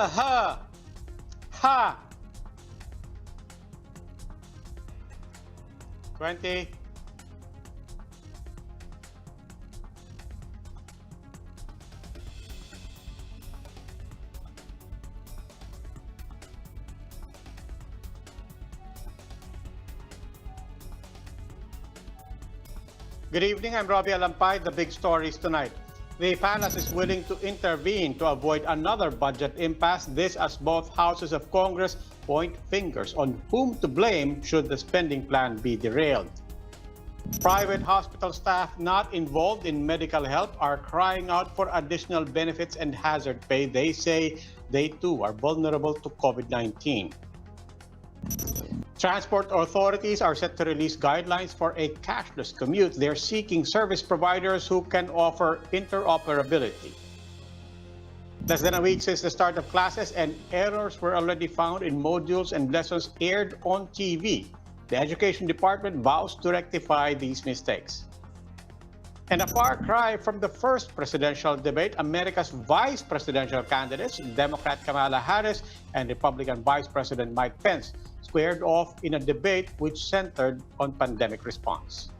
Ha! Ha! 20. Good evening, I'm Robbie Alampay. The big stories tonight. The palace is willing to intervene to avoid another budget impasse. This as both houses of Congress point fingers on whom to blame should the spending plan be derailed. Private hospital staff not involved in medical help are crying out for additional benefits and hazard pay. They say they too are vulnerable to COVID-19. Transport authorities are set to release guidelines for a cashless commute. They're seeking service providers who can offer interoperability. Less than a week since the start of classes, and errors were already found in modules and lessons aired on TV. The Education Department vows to rectify these mistakes. And a far cry from the first presidential debate, America's vice presidential candidates, Democrat Kamala Harris and Republican Vice President Mike Pence, squared off in a debate which centered on pandemic response.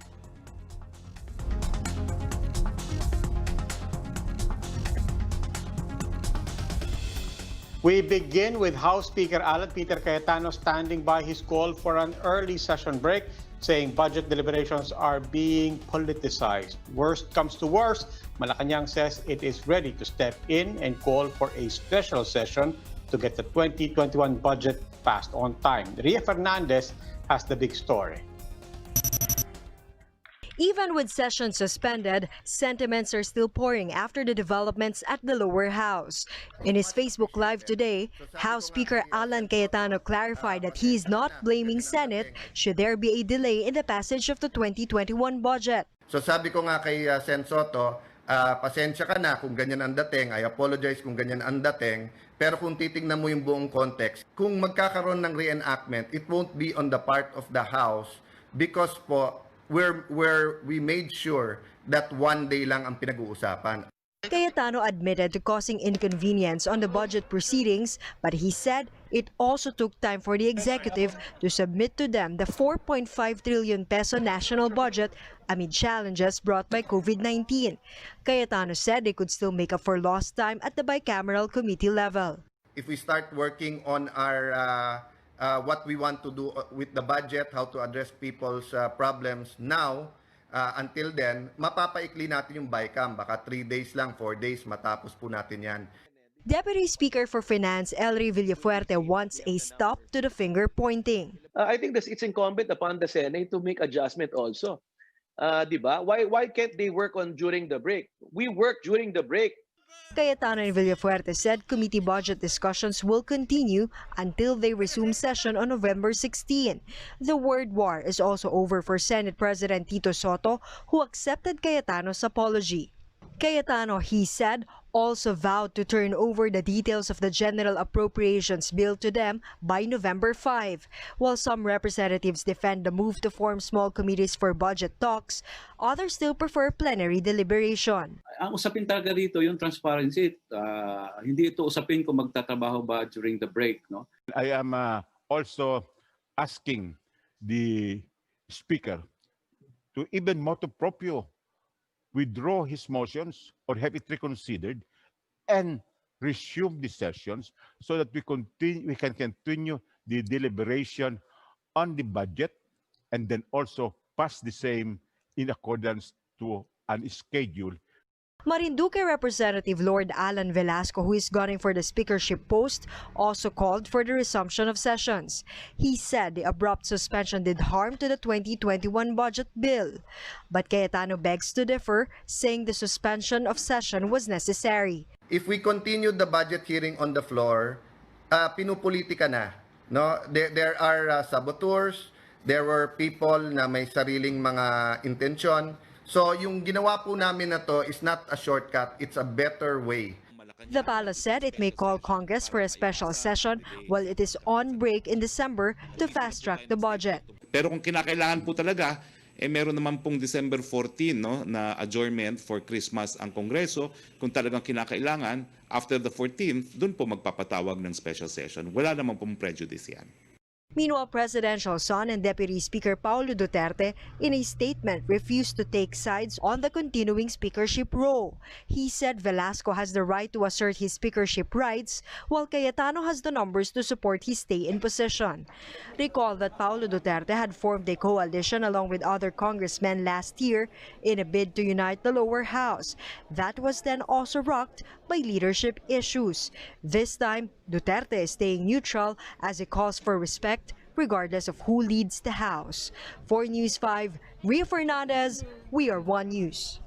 We begin with House Speaker Alan Peter Cayetano standing by his call for an early session break, saying budget deliberations are being politicized. Worst comes to worst, Malacanang says it is ready to step in and call for a special session to get the 2021 budget passed on time. Ria Fernandez has the big story. Even with session suspended, sentiments are still pouring after the developments at the lower house. In his Facebook Live today, House Speaker Alan Cayetano clarified that he is not blaming Senate should there be a delay in the passage of the 2021 budget. So sabi ko nga kay Sen Soto, pasensya ka na kung ganyan ang dating, I apologize kung ganyan ang dating, pero kung titingnan mo yung buong context, kung magkakaroon ng reenactment, it won't be on the part of the House because po, where we made sure that one day lang ang pinag-uusapan. Cayetano admitted to causing inconvenience on the budget proceedings, but he said it also took time for the executive to submit to them the 4.5 trillion peso national budget amid challenges brought by COVID-19. Cayetano said they could still make up for lost time at the bicameral committee level. If we start working on our what we want to do with the budget, how to address people's problems now, until then, mapapaikli natin yung BICAM. Baka 3 days lang, 4 days, matapos po natin yan. Deputy Speaker for Finance Elry Villafuerte wants a stop to the finger pointing. I think it's incumbent upon the Senate to make adjustment also. Diba? Why can't they work on during the break? We work during the break. Cayetano and Villafuerte said committee budget discussions will continue until they resume session on November 16. The word war is also over for Senate President Tito Soto, who accepted Cayetano's apology. Cayetano, he said, also vowed to turn over the details of the General Appropriations Bill to them by November 5. While some representatives defend the move to form small committees for budget talks, others still prefer plenary deliberation. Ang usapin talaga rito yung transparency. Hindi ito usapin kung magtatrabaho ba during the break. No? I am also asking the Speaker to even motu proprio withdraw his motions or have it reconsidered and resume the sessions so that we can continue the deliberation on the budget and then also pass the same in accordance to an schedule. Marinduque Representative Lord Alan Velasco, who is gunning for the speakership post, also called for the resumption of sessions. He said the abrupt suspension did harm to the 2021 budget bill. But Cayetano begs to differ, saying the suspension of session was necessary. If we continue the budget hearing on the floor, pinupolitika na. No? There are saboteurs, there were people na may sariling mga intensyon. So yung ginawa po namin na to is not a shortcut, it's a better way. The palace said it may call Congress for a special session while it is on break in December to fast-track the budget. Pero kung kinakailangan po talaga, meron naman pong December 14 no, na adjournment for Christmas ang Kongreso. Kung talagang kinakailangan, after the 14th, dun po magpapatawag ng special session. Wala naman pong prejudice yan. Meanwhile, presidential son and Deputy Speaker Paulo Duterte, in a statement, refused to take sides on the continuing speakership role. He said Velasco has the right to assert his speakership rights, while Cayetano has the numbers to support his stay in position. Recall that Paulo Duterte had formed a coalition along with other congressmen last year in a bid to unite the lower house. That was then also rocked by leadership issues. This time, Duterte is staying neutral as he calls for respect regardless of who leads the House. For News 5, Ria Fernandez, We Are One News.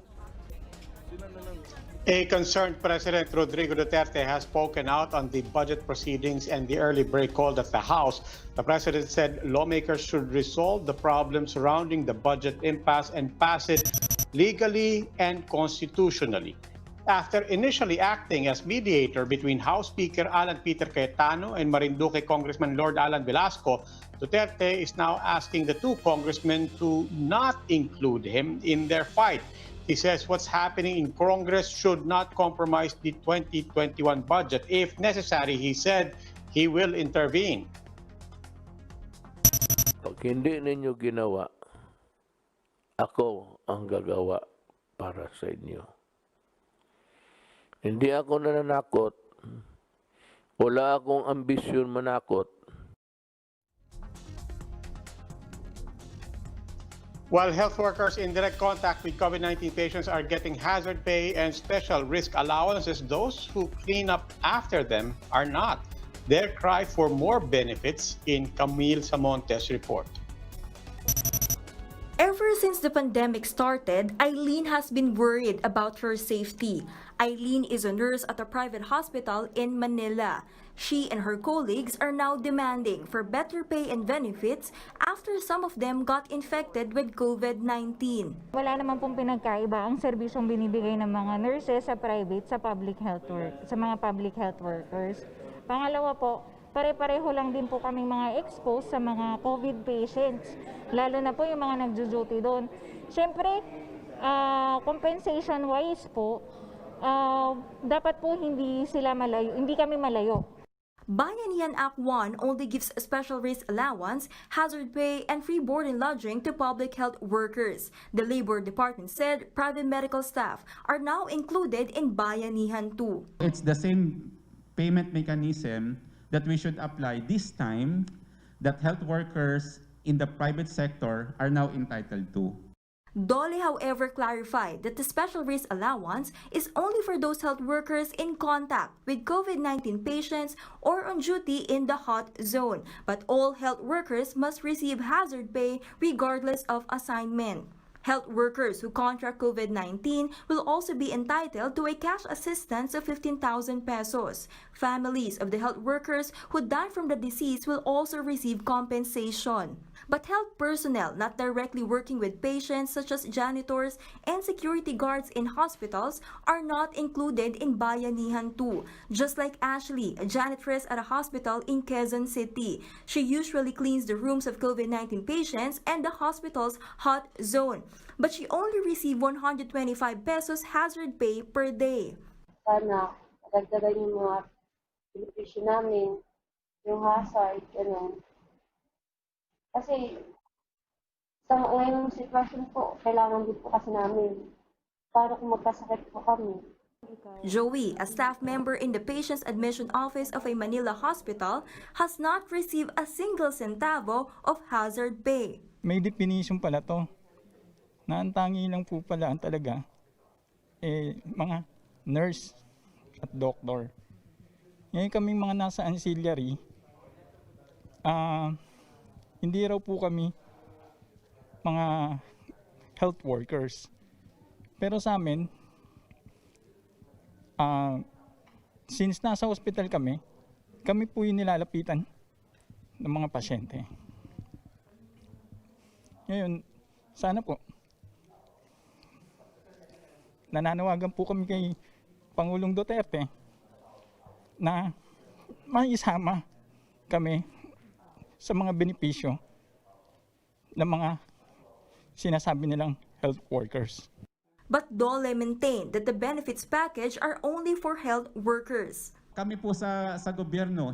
A concerned President Rodrigo Duterte has spoken out on the budget proceedings and the early break called at the House. The president said lawmakers should resolve the problems surrounding the budget impasse and pass it legally and constitutionally. After initially acting as mediator between House Speaker Alan Peter Cayetano and Marinduque Congressman Lord Alan Velasco, Duterte is now asking the two congressmen to not include him in their fight. He says what's happening in Congress should not compromise the 2021 budget. If necessary, he said he will intervene. Pag hindi ninyo ginawa, ako ang gagawa para sa inyo. Hindi ako nananakot. Wala akong ambisyon manakot. While health workers in direct contact with COVID-19 patients are getting hazard pay and special risk allowances, those who clean up after them are not. Their cry for more benefits in Camille Samontes' report. Ever since the pandemic started, Eileen has been worried about her safety. Eileen is a nurse at a private hospital in Manila. She and her colleagues are now demanding for better pay and benefits after some of them got infected with COVID-19. Wala naman pong pinagkaiba ang serbisyong binibigay ng mga nurses sa private sa mga public health workers. Pangalawa po, pare-pareho lang din po kaming mga exposed sa mga COVID patients, lalo na po yung mga nagjo-duty doon. Siyempre, compensation-wise po, dapat po hindi kami malayo. Bayanihan Act 1 only gives a special risk allowance, hazard pay, and free board and lodging to public health workers. The Labor Department said private medical staff are now included in Bayanihan 2. It's the same payment mechanism that we should apply this time that health workers in the private sector are now entitled to. Dole, however, clarified that the special risk allowance is only for those health workers in contact with COVID-19 patients or on duty in the hot zone. But all health workers must receive hazard pay regardless of assignment. Health workers who contract COVID-19 will also be entitled to a cash assistance of 15,000 pesos. Families of the health workers who die from the disease will also receive compensation. But health personnel not directly working with patients such as janitors and security guards in hospitals are not included in Bayanihan 2. Just like Ashley, a janitress at a hospital in Quezon City. She usually cleans the rooms of COVID-19 patients and the hospital's hot zone. But she only received 125 pesos hazard pay per day. Sana dagdagan yung mga benepisyo namin, yung hazard, gano'n. Kasi sa ngayong sitwasyon po, kailangan din po kasi namin para kung magkasakit po kami. Joey, a staff member in the Patients Admission Office of a Manila hospital, has not received a single centavo of hazard pay. May definition pala to, na ang tangi lang po pala ang talaga, mga nurse at doctor. Ngayon kaming mga nasa ancillary, hindi raw po kami mga health workers. Pero sa amin, since nasa hospital kami po yung nilalapitan ng mga pasyente. Ngayon, sana po, nananawagan po kami kay Pangulong Duterte na maisama kami sa mga benepisyo ng mga sinasabi nilang health workers. But Dole maintained that the benefits package are only for health workers. Kami po sa gobyerno,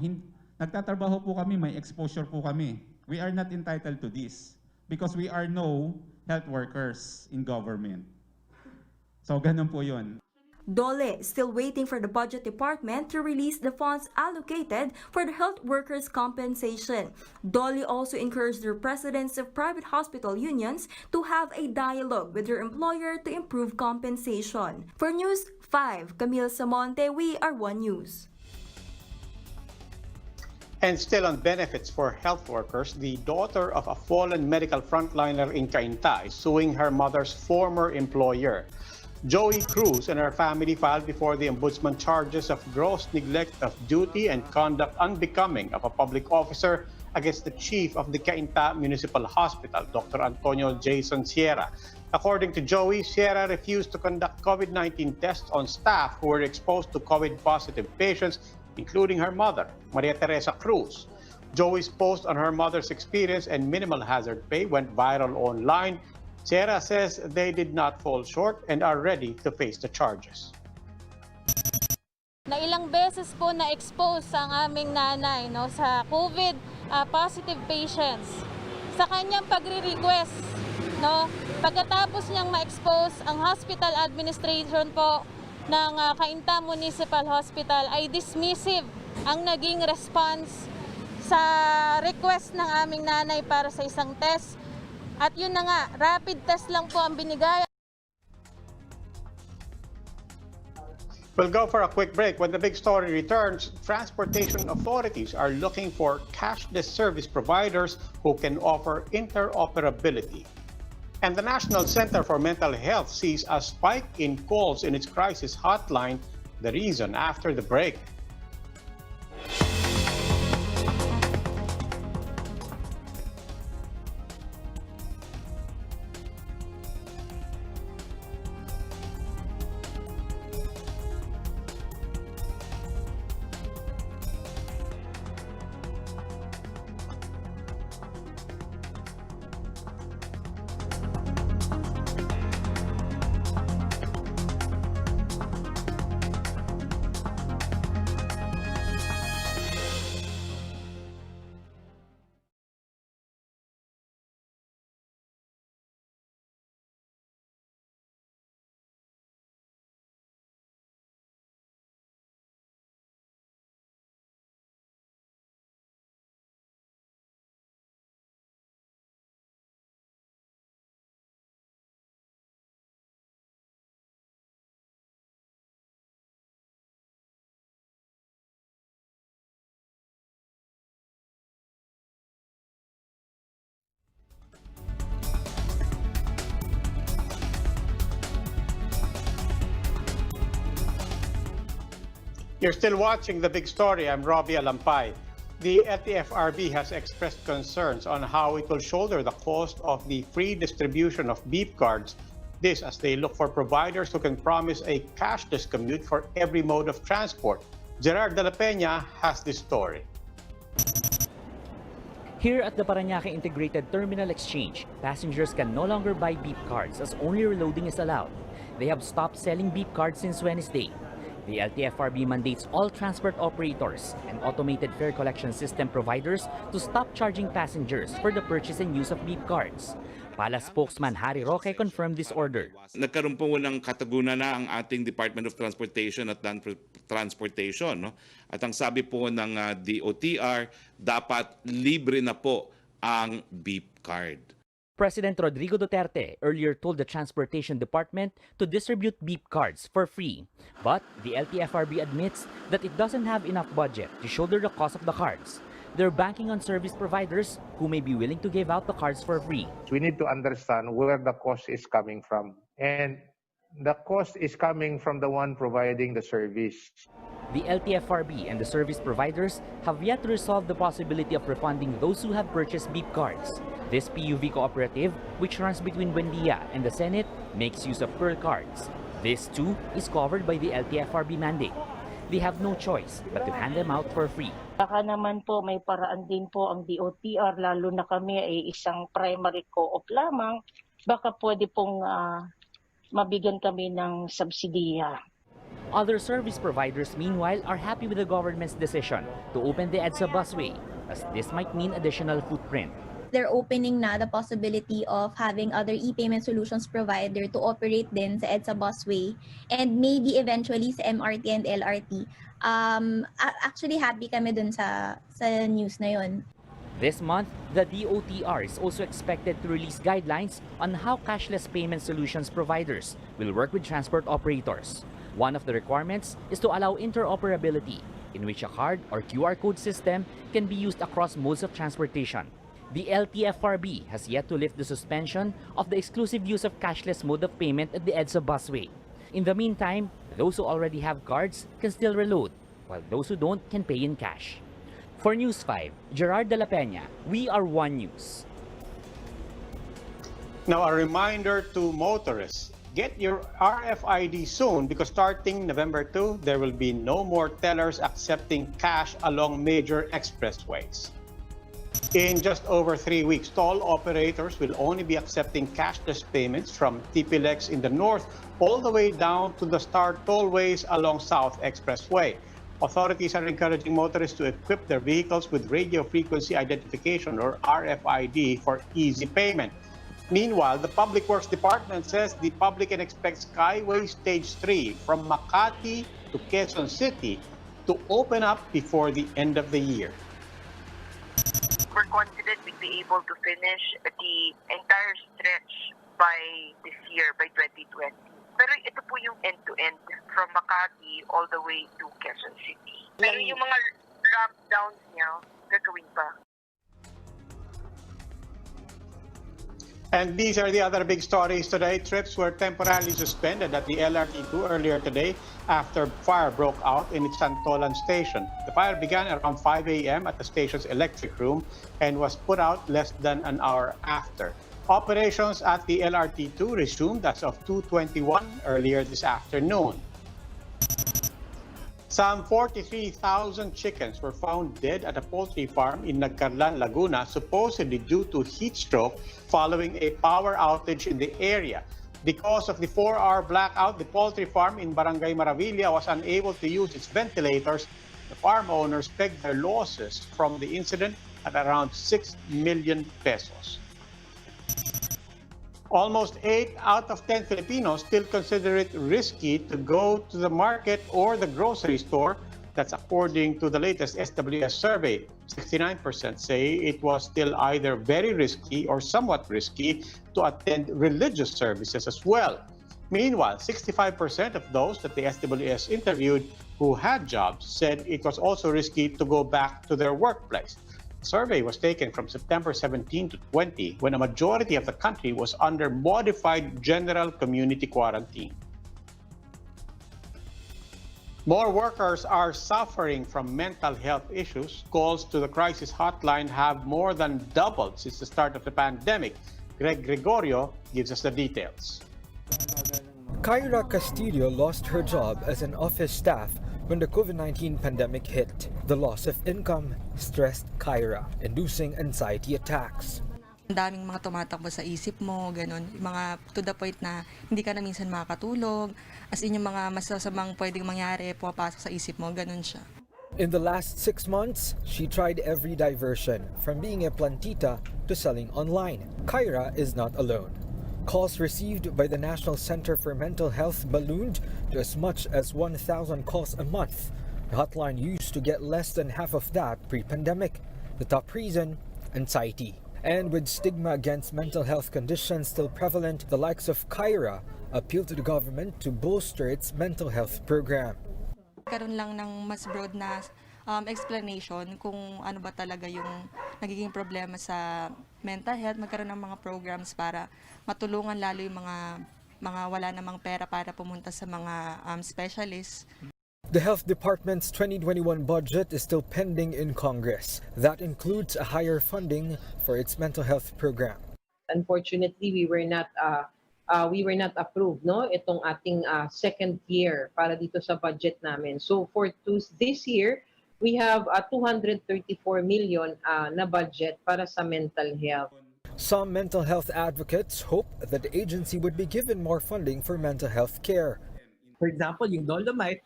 nagtatrabaho po kami, may exposure po kami. We are not entitled to this because we are no health workers in government. So ganun po yun. Dole is still waiting for the budget department to release the funds allocated for the health workers' compensation. Dole also encouraged the presidents of private hospital unions to have a dialogue with their employer to improve compensation. For News 5, Camille Samonte, we are One News. And still on benefits for health workers, the daughter of a fallen medical frontliner in Cainta is suing her mother's former employer. Joey Cruz and her family filed before the ombudsman charges of gross neglect of duty and conduct unbecoming of a public officer against the chief of the Cainta Municipal Hospital, Dr. Antonio Jason Sierra. According to Joey, Sierra refused to conduct COVID-19 tests on staff who were exposed to COVID-positive patients, including her mother, Maria Teresa Cruz. Joey's post on her mother's experience and minimal hazard pay went viral online. Sierra says they did not fall short and are ready to face the charges. Na ilang beses po na-expose ang aming nanay sa COVID positive patients. Sa kanyang pagre-request, pagkatapos niyang ma-expose, ang hospital administration po ng Cainta Municipal Hospital ay dismissive ang naging response sa request ng aming nanay para sa isang test. At yun na nga, rapid test lang po ang binigay. We'll go for a quick break. When the big story returns, transportation authorities are looking for cashless service providers who can offer interoperability. And the National Center for Mental Health sees a spike in calls in its crisis hotline. The reason after the break. You're still watching The Big Story. I'm Robbie Alampay. The LTFRB has expressed concerns on how it will shoulder the cost of the free distribution of beep cards. This as they look for providers who can promise a cashless commute for every mode of transport. Gerard De La Peña has this story. Here at the Parañaque Integrated Terminal Exchange, passengers can no longer buy beep cards as only reloading is allowed. They have stopped selling beep cards since Wednesday. The LTFRB mandates all transport operators and automated fare collection system providers to stop charging passengers for the purchase and use of beep cards. Pala spokesman Harry Roque confirmed this order. Nagkaroon po ng katagunan na ang ating Department of Transportation at Land Transportation. At ang sabi po ng DOTR, dapat libre na po ang beep card. President Rodrigo Duterte earlier told the Transportation Department to distribute beep cards for free. But the LTFRB admits that it doesn't have enough budget to shoulder the cost of the cards. They're banking on service providers who may be willing to give out the cards for free. We need to understand where the cost is coming from. And the cost is coming from the one providing the service. The LTFRB and the service providers have yet to resolve the possibility of refunding those who have purchased beep cards. This PUV cooperative, which runs between Buendia and the Senate, makes use of Pearl cards. This too is covered by the LTFRB mandate. They have no choice but to hand them out for free. Baka naman po may paraan din po ang DOTR, lalo na kami ay isang primary co-op lamang, baka pwede pong mabigyan kami ng subsidiya. Other service providers, meanwhile, are happy with the government's decision to open the EDSA busway, as this might mean additional footprint. They're opening na the possibility of having other e-payment solutions provider to operate din sa EDSA busway and maybe eventually sa MRT and LRT. Actually, happy kami dun sa news na yun. This month, the DOTR is also expected to release guidelines on how cashless payment solutions providers will work with transport operators. One of the requirements is to allow interoperability, in which a card or QR code system can be used across modes of transportation. The LTFRB has yet to lift the suspension of the exclusive use of cashless mode of payment at the EDSA busway. In the meantime, those who already have cards can still reload, while those who don't can pay in cash. For News 5, Gerard de la Peña, We Are One News. Now, a reminder to motorists. Get your RFID soon because starting November 2, there will be no more tellers accepting cash along major expressways. In just over 3 weeks, toll operators will only be accepting cashless payments from TPLEX in the north all the way down to the Star tollways along South Expressway. Authorities are encouraging motorists to equip their vehicles with radio frequency identification or RFID for easy payment. Meanwhile, the Public Works Department says the public can expect Skyway Stage 3 from Makati to Quezon City to open up before the end of the year. We're confident we'll be able to finish the entire stretch by this year, by 2020. Pero ito po yung end-to-end from Makati all the way to Quezon City. Pero yung mga ramp downs niya, gagawin pa. And these are the other big stories today. Trips were temporarily suspended at the LRT2 earlier today after fire broke out in its Santolan station. The fire began around 5 a.m. at the station's electric room and was put out less than an hour after. Operations at the LRT2 resumed as of 2:21 earlier this afternoon. Some 43,000 chickens were found dead at a poultry farm in Nagcarlan, Laguna, supposedly due to heat stroke following a power outage in the area. Because of the 4-hour blackout, the poultry farm in Barangay Maravilla was unable to use its ventilators. The farm owners pegged their losses from the incident at around 6 million pesos. Almost 8 out of 10 Filipinos still consider it risky to go to the market or the grocery store. That's according to the latest SWS survey. 69% say it was still either very risky or somewhat risky to attend religious services as well. Meanwhile, 65% of those that the SWS interviewed who had jobs said it was also risky to go back to their workplace. The survey was taken from September 17 to 20, when a majority of the country was under modified general community quarantine. More workers are suffering from mental health issues. Calls to the crisis hotline have more than doubled since the start of the pandemic. Greg Gregorio gives us the details. Kyra Castillo lost her job as an office staff when the COVID-19 pandemic hit. The loss of income stressed Kyra, inducing anxiety attacks. Ang daming mga tumatakbo sa isip mo, ganun. Mga to the point na hindi ka na minsan makakatulog. As in yung mga masasamang pwedeng mangyari, pumapasok sa isip mo, ganun siya. In the last 6 months, she tried every diversion, from being a plantita to selling online. Kyra is not alone. Calls received by the National Center for Mental Health ballooned to as much as 1,000 calls a month. The hotline used to get less than half of that pre-pandemic. The top reason, anxiety. And with stigma against mental health conditions still prevalent, the likes of Kyra appeal to the government to bolster its mental health program. Karoon lang ng mas broad na explanation kung ano ba talaga yung nagiging problema sa mental health, magkaroon ng mga programs para matulungan lalo yung mga wala namang pera para pumunta sa mga specialists. The Health Department's 2021 budget is still pending in Congress. That includes a higher funding for its mental health program. Unfortunately, we were not approved, no, itong ating second year para dito sa budget namin. So for this year, we have 234 million na budget para sa mental health. Some mental health advocates hope that the agency would be given more funding for mental health care. For example, yung Dolomite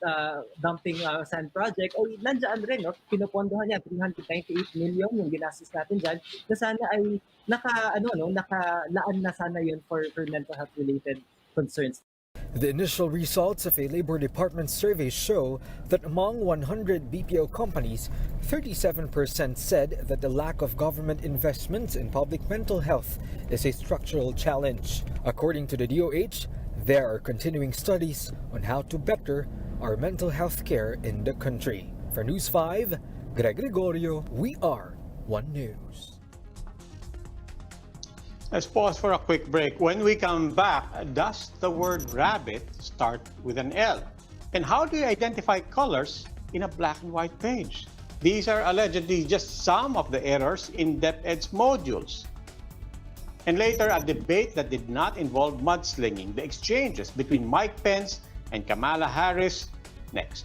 dumping sand project, ay nandiyan rin, no? Pinopondohan niya, 398 million yung ginastos natin dyan, na sana ay nakalaan na sana yun for mental health related concerns. The initial results of a Labor Department survey show that among 100 BPO companies, 37% said that the lack of government investments in public mental health is a structural challenge. According to the DOH, there are continuing studies on how to better our mental health care in the country. For News 5, Greg Gregorio, we are One News. Let's pause for a quick break. When we come back, does the word rabbit start with an L? And how do you identify colors in a black and white page? These are allegedly just some of the errors in DepEd's modules. And later, a debate that did not involve mudslinging, the exchanges between Mike Pence and Kamala Harris, next.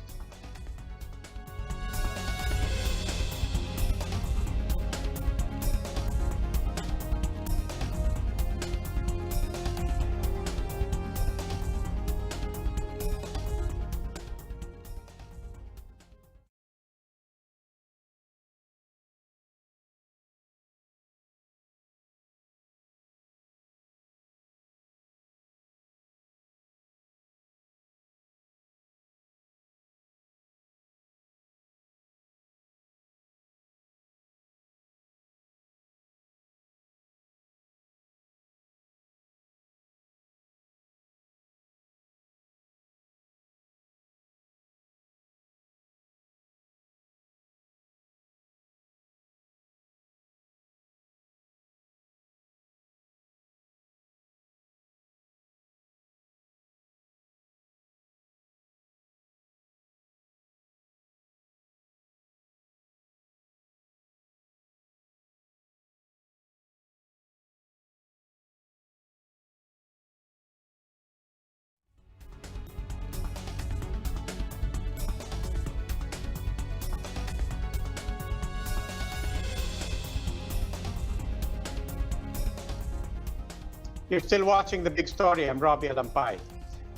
You're still watching The Big Story. I'm Robbie Alampay.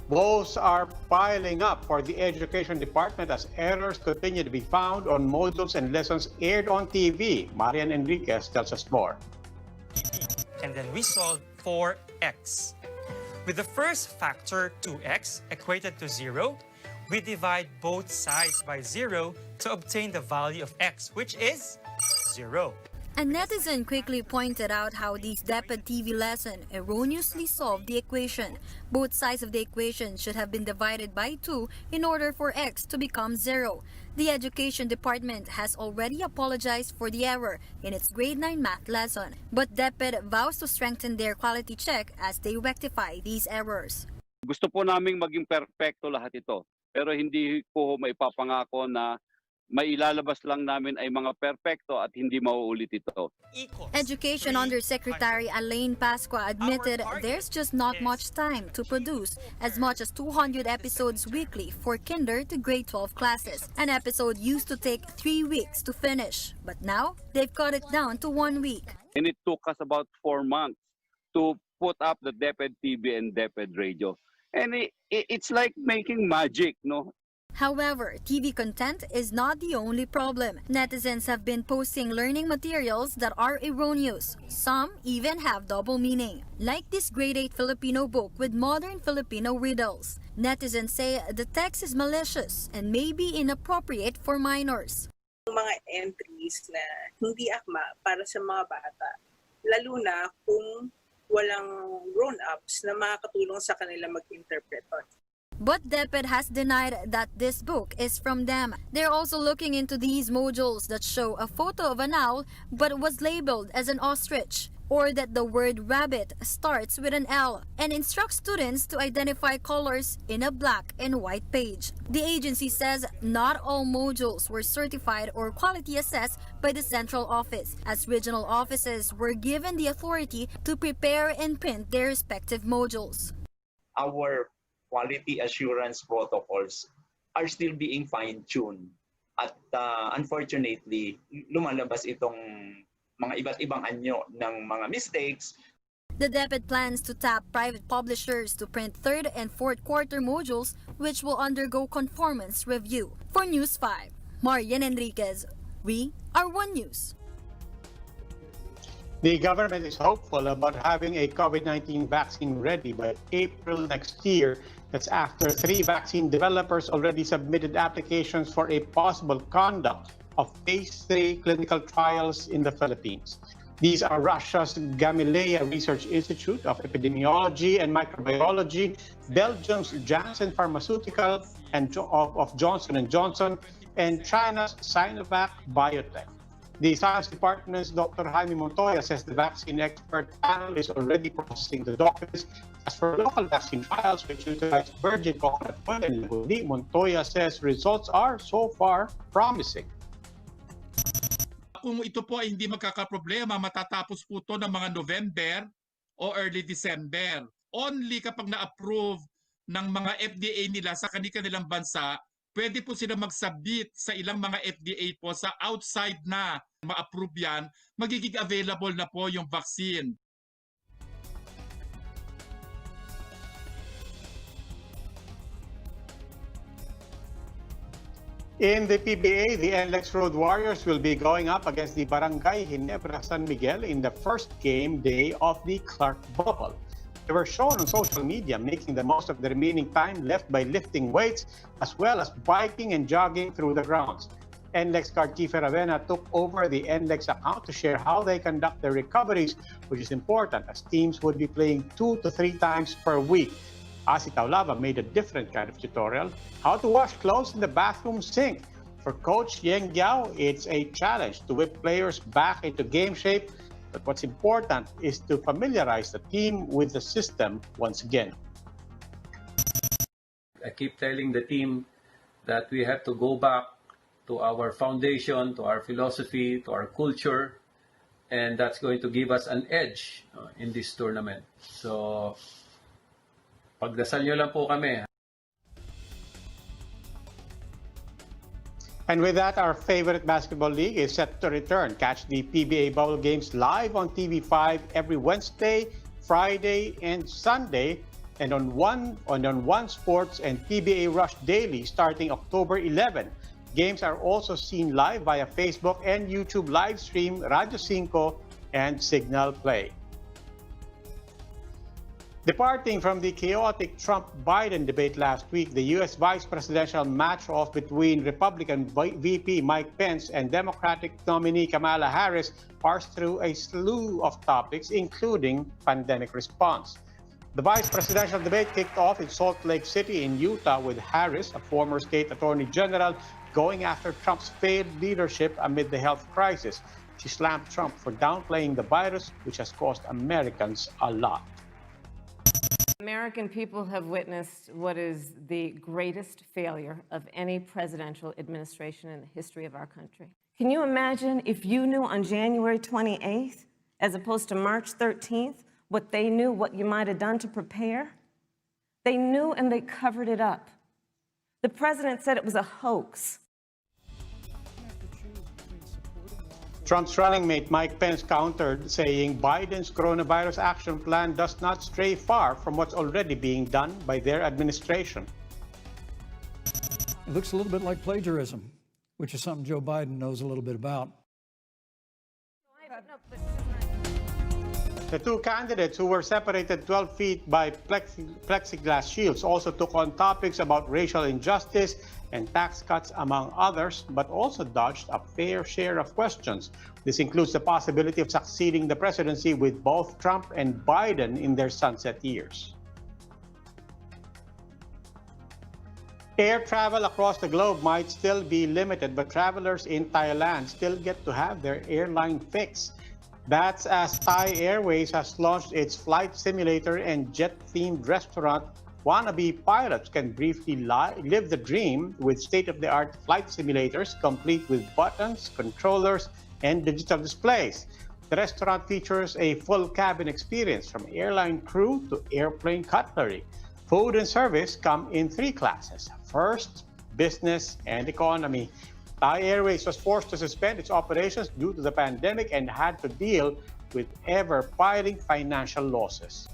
Woes are piling up for the Education Department as errors continue to be found on modules and lessons aired on TV. Marian Enriquez tells us more. And then we solve for x. With the first factor, 2x, equated to 0, we divide both sides by 0 to obtain the value of x, which is 0. A netizen quickly pointed out how this DepEd TV lesson erroneously solved the equation. Both sides of the equation should have been divided by 2 in order for x to become 0. The Education Department has already apologized for the error in its grade 9 math lesson, but DepEd vows to strengthen their quality check as they rectify these errors. Gusto po naming maging perfecto lahat ito, pero hindi po maipapangako na mailalabas lang namin ay mga perfecto at hindi mauulit ito. Education Undersecretary Elaine Pasqua admitted there's just not much time to produce as much as 200 episodes weekly for kinder to grade 12 classes. An episode used to take 3 weeks to finish, but now they've cut it down to 1 week. And it took us about 4 months to put up the DepEd TV and DepEd Radio. And it's like making magic, no? However, TV content is not the only problem. Netizens have been posting learning materials that are erroneous. Some even have double meaning, like this grade 8 Filipino book with modern Filipino riddles. Netizens say the text is malicious and may be inappropriate for minors. Mga entries na hindi akma para sa mga bata, lalo na kung walang grown-ups na makakatulong sa kanila mag-interpret. But DepEd has denied that this book is from them. They're also looking into these modules that show a photo of an owl but was labeled as an ostrich, or that the word rabbit starts with an L, and instruct students to identify colors in a black and white page. The agency says not all modules were certified or quality assessed by the central office, as regional offices were given the authority to prepare and print their respective modules. Our quality assurance protocols are still being fine-tuned. At unfortunately, lumalabas itong mga iba't ibang anyo ng mga mistakes. The DepEd plans to tap private publishers to print third and fourth quarter modules, which will undergo conformance review. For News 5, Marian Enriquez, we are One News. The government is hopeful about having a COVID-19 vaccine ready by April next year. That's after 3 vaccine developers already submitted applications for a possible conduct of phase 3 clinical trials in the Philippines. These are Russia's Gamaleya Research Institute of Epidemiology and Microbiology, Belgium's Janssen Pharmaceutical and of Johnson & Johnson, and China's Sinovac Biotech. The Science Department's Dr. Jaime Montoya says the vaccine expert panel is already processing the documents. As for local vaccine trials which utilize virgin coconut oil and laguni, Montoya says results are so far promising. Kung ito po ay hindi magkakaproblema, matatapos po ito ng mga November o early December. Only kapag na-approve ng mga FDA nila sa kanilang bansa, pwede po sila mag-submit sa ilang mga FDA po sa outside na ma-approve yan, magiging available na po yung vaccine. In the PBA, the NLEX Road Warriors will be going up against the Barangay Ginebra San Miguel in the first game day of the Clark Bubble. They were shown on social media making the most of the remaining time left by lifting weights as well as biking and jogging through the grounds. NLEX guard Kiefer Avena took over the NLEX account to share how they conduct their recoveries, which is important as teams would be playing 2 to 3 times per week. Asi Taulava made a different kind of tutorial, how to wash clothes in the bathroom sink. For Coach Yeng Giao, it's a challenge to whip players back into game shape, but what's important is to familiarize the team with the system once again. I keep telling the team that we have to go back to our foundation, to our philosophy, to our culture, and that's going to give us an edge in this tournament. So, pagdasal nyo lang po kami. And with that, our favorite basketball league is set to return. Catch the PBA Bubble Games live on TV5 every Wednesday, Friday, and Sunday, and on One Sports and PBA Rush Daily starting October 11. Games are also seen live via Facebook and YouTube live stream, Radyo 5, and Signal Play. Departing from the chaotic Trump-Biden debate last week, the U.S. vice presidential match-off between Republican VP Mike Pence and Democratic nominee Kamala Harris parsed through a slew of topics, including pandemic response. The vice presidential debate kicked off in Salt Lake City in Utah with Harris, a former state attorney general, going after Trump's failed leadership amid the health crisis. She slammed Trump for downplaying the virus, which has cost Americans a lot. American people have witnessed what is the greatest failure of any presidential administration in the history of our country. Can you imagine if you knew on January 28th, as opposed to March 13th, what they knew, what you might have done to prepare? They knew and they covered it up. The president said it was a hoax. Trump's running mate Mike Pence countered, saying Biden's coronavirus action plan does not stray far from what's already being done by their administration. It looks a little bit like plagiarism, which is something Joe Biden knows a little bit about. The two candidates, who were separated 12 feet by plexiglass shields, also took on topics about racial injustice and tax cuts, among others, but also dodged a fair share of questions. This includes the possibility of succeeding the presidency with both Trump and Biden in their sunset years. Air travel across the globe might still be limited, but travelers in Thailand still get to have their airline fix. That's as Thai Airways has launched its flight simulator and jet-themed restaurant. Wannabe pilots can briefly live the dream with state-of-the-art flight simulators complete with buttons, controllers, and digital displays. The restaurant features a full cabin experience from airline crew to airplane cutlery. Food and service come in 3 classes: first, business, and economy. Thai Airways was forced to suspend its operations due to the pandemic and had to deal with ever-piling financial losses.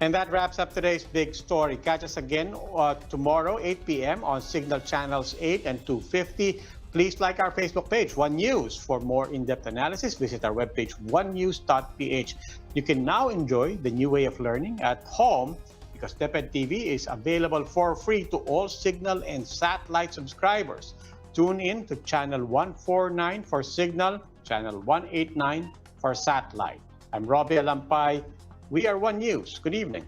And that wraps up today's big story. Catch us again tomorrow, 8 p.m. on Signal Channels 8 and 250. Please like our Facebook page, One News. For more in-depth analysis, visit our webpage, onenews.ph. You can now enjoy the new way of learning at home because DepEd TV is available for free to all Signal and satellite subscribers. Tune in to Channel 149 for Signal, Channel 189 for satellite. I'm Robbie Alampay. We are One News. Good evening.